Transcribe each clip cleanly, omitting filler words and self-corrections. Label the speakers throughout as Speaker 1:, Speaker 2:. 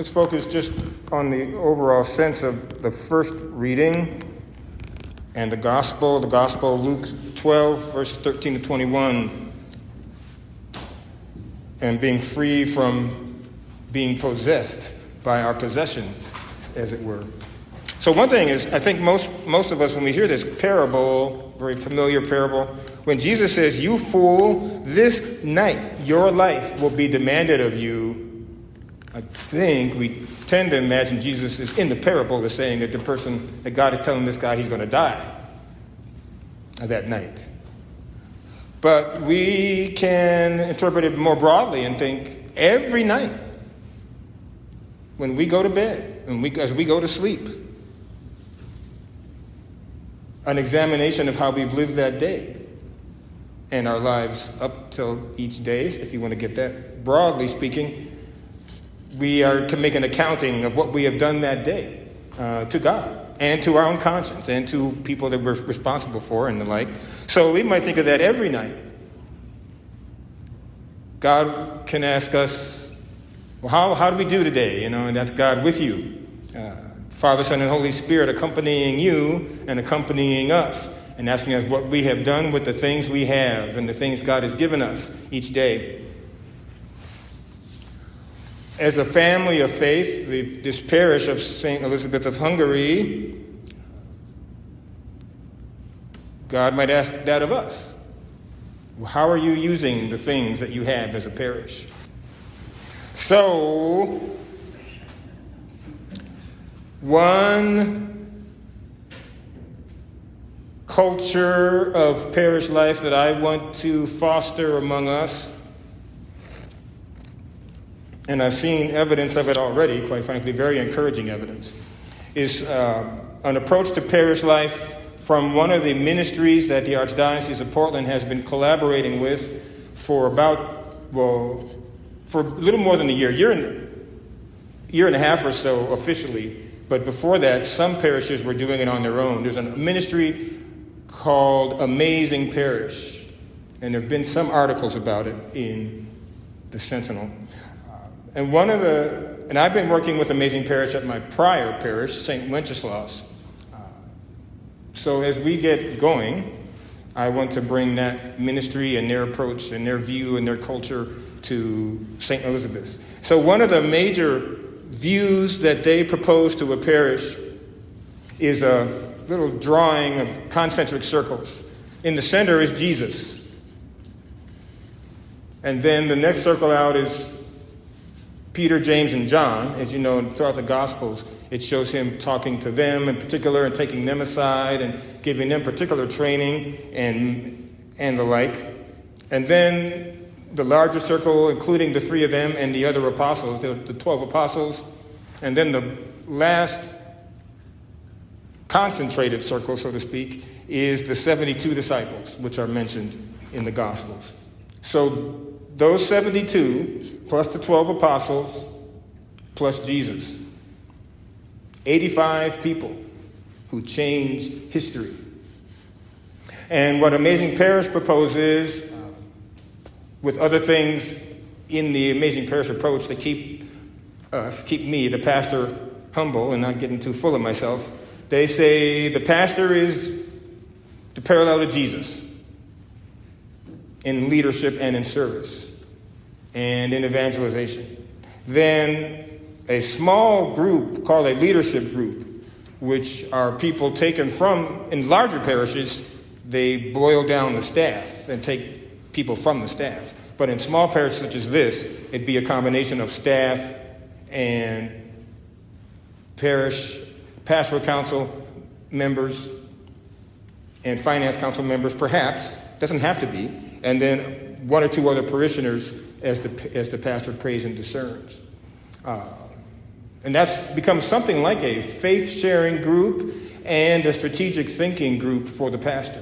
Speaker 1: Let's focus just on the overall sense of the first reading and the gospel Luke 12, verses 13 to 21, and being free from being possessed by our possessions, as it were. So one thing is, I think most of us, when we hear this parable, very familiar parable, when Jesus says, "You fool, this night your life will be demanded of you," I think we tend to imagine Jesus is in the parable as saying that God is telling this guy he's going to die that night. But we can interpret it more broadly and think every night when we go to bed, as we go to sleep, an examination of how we've lived that day and our lives up till each day, if you want to get that broadly speaking. We are to make an accounting of what we have done that day to God and to our own conscience and to people that we're responsible for and the like. So we might think of that every night. God can ask us, well, how do we do today? And that's God with you. Father, Son, and Holy Spirit accompanying you and accompanying us and asking us what we have done with the things we have and the things God has given us each day. As a family of faith, this parish of St. Elizabeth of Hungary, God might ask that of us. How are you using the things that you have as a parish? So, one culture of parish life that I want to foster among us, and I've seen evidence of it already, quite frankly, very encouraging evidence, is an approach to parish life from one of the ministries that the Archdiocese of Portland has been collaborating with for a little more than a year and a half or so officially. But before that, some parishes were doing it on their own. There's a ministry called Amazing Parish, and there have been some articles about it in the Sentinel. And I've been working with Amazing Parish at my prior parish, St. Wenceslaus. So as we get going, I want to bring that ministry and their approach and their view and their culture to St. Elizabeth. So one of the major views that they propose to a parish is a little drawing of concentric circles. In the center is Jesus. And then the next circle out is Peter, James, and John. As you know, throughout the Gospels, it shows him talking to them in particular and taking them aside and giving them particular training and the like. And then the larger circle, including the three of them and the other apostles, the 12 apostles. And then the last concentrated circle, so to speak, is the 72 disciples, which are mentioned in the Gospels. So those 72, plus the 12 apostles, plus Jesus. 85 people who changed history. And what Amazing Parish proposes, with other things in the Amazing Parish approach that keep me, the pastor, humble and not getting too full of myself, they say the pastor is the parallel to Jesus in leadership and in service and in evangelization. Then a small group called a leadership group, which are people taken from, in larger parishes, they boil down the staff and take people from the staff. But in small parishes such as this, it'd be a combination of staff and pastoral council members and finance council members, perhaps. Doesn't have to be. And then one or two other parishioners as the pastor prays and discerns. And that's become something like a faith-sharing group and a strategic thinking group for the pastor.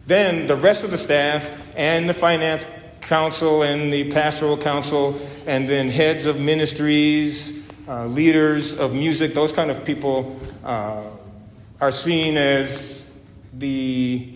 Speaker 1: Then the rest of the staff and the finance council and the pastoral council and then heads of ministries, leaders of music, those kind of people are seen as the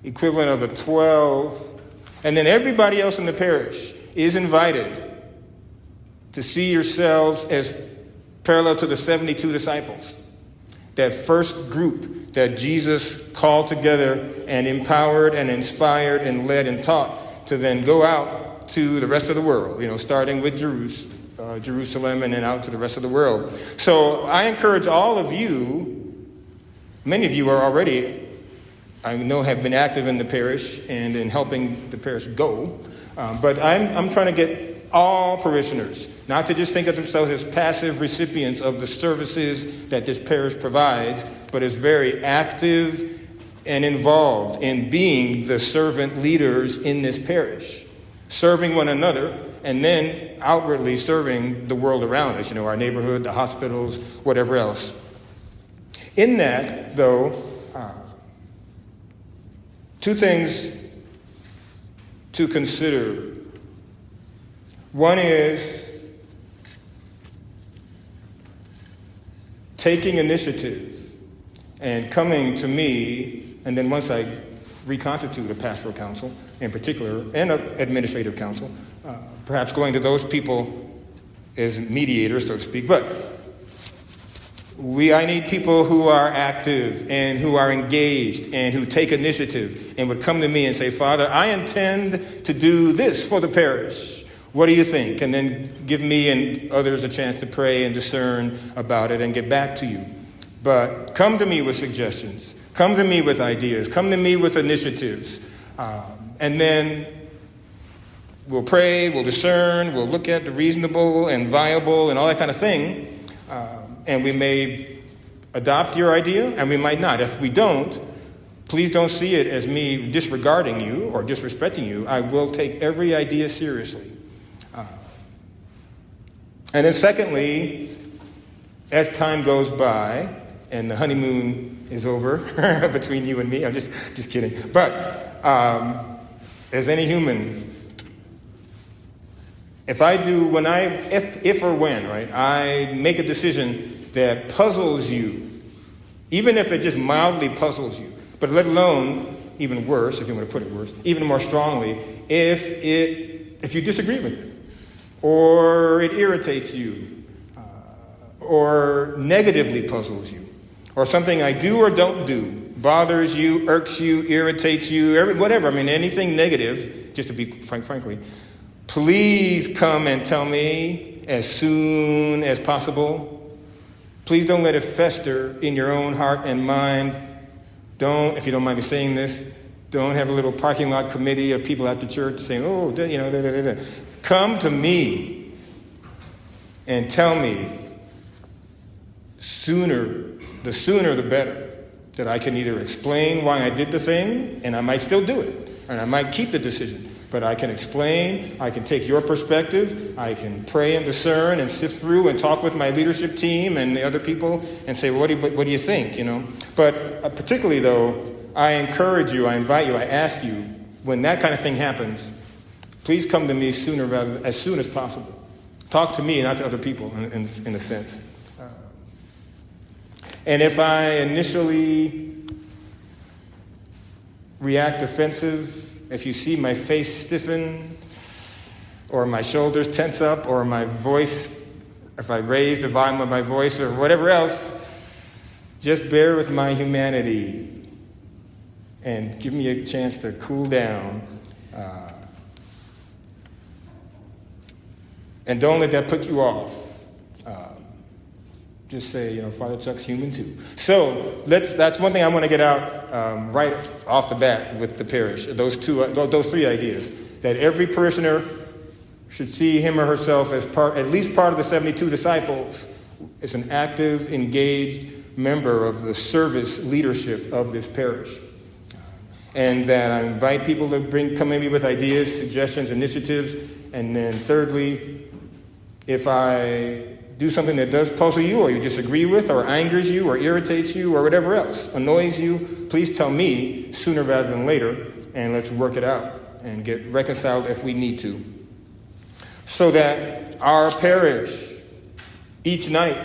Speaker 1: equivalent of the 12. And then everybody else in the parish is invited to see yourselves as parallel to the 72 disciples, that first group that Jesus called together and empowered and inspired and led and taught to then go out to the rest of the world, starting with Jerusalem and then out to the rest of the world. So I encourage all of you, many of you are already, I know, have been active in the parish and in helping the parish go, but I'm trying to get all parishioners not to just think of themselves as passive recipients of the services that this parish provides, but as very active and involved in being the servant leaders in this parish, serving one another, and then outwardly serving the world around us, our neighborhood, the hospitals, whatever else. In that, though, two things to consider. One is taking initiative and coming to me, and then once I reconstitute a pastoral council in particular, and an administrative council, perhaps going to those people as mediators, so to speak. But I need people who are active and who are engaged and who take initiative and would come to me and say, Father, I intend to do this for the parish. What do you think? And then give me and others a chance to pray and discern about it and get back to you. But come to me with suggestions. Come to me with ideas. Come to me with initiatives. And then we'll pray, we'll discern, we'll look at the reasonable and viable and all that kind of thing. And we may adopt your idea, and we might not. If we don't, please don't see it as me disregarding you or disrespecting you. I will take every idea seriously. And then secondly, as time goes by and the honeymoon is over between you and me, I'm just kidding. But as any human, if or when I make a decision that puzzles you, even if it just mildly puzzles you, but let alone, even worse, if you want to put it worse, even more strongly, if you disagree with it, or it irritates you, or negatively puzzles you, or something I do or don't do bothers you, irks you, irritates you, whatever. Anything negative, just to be frankly, please come and tell me as soon as possible. Please don't let it fester in your own heart and mind. Don't, if you don't mind me saying this, don't have a little parking lot committee of people at the church saying, Come to me and tell me the sooner the better, that I can either explain why I did the thing, and I might still do it, and I might keep the decision, but I can explain, I can take your perspective, I can pray and discern and sift through and talk with my leadership team and the other people and say, what do you think, But particularly, though, I encourage you, I invite you, I ask you, when that kind of thing happens, please come to me as soon as possible. Talk to me, not to other people, in a sense. And if I initially react offensive, if you see my face stiffen, or my shoulders tense up, or my voice, if I raise the volume of my voice, or whatever else, just bear with my humanity and give me a chance to cool down. And don't let that put you off. Just say, Father Chuck's human too. So that's one thing I want to get out right off the bat with the parish. Those three ideas. That every parishioner should see him or herself as at least part of the 72 disciples, as an active, engaged member of the service leadership of this parish. And that I invite people to come maybe with ideas, suggestions, initiatives. And then thirdly, if I do something that does puzzle you, or you disagree with, or angers you, or irritates you, or whatever else, annoys you, please tell me sooner rather than later, and let's work it out and get reconciled if we need to. So that our parish, each night,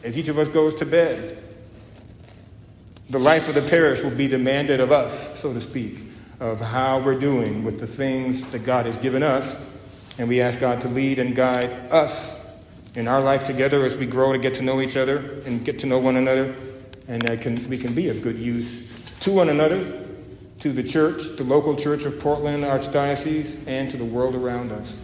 Speaker 1: as each of us goes to bed, the life of the parish will be demanded of us, so to speak, of how we're doing with the things that God has given us. And we ask God to lead and guide us in our life together as we grow to get to know each other and get to know one another. And we can be of good use to one another, to the church, the local church of Portland Archdiocese, and to the world around us.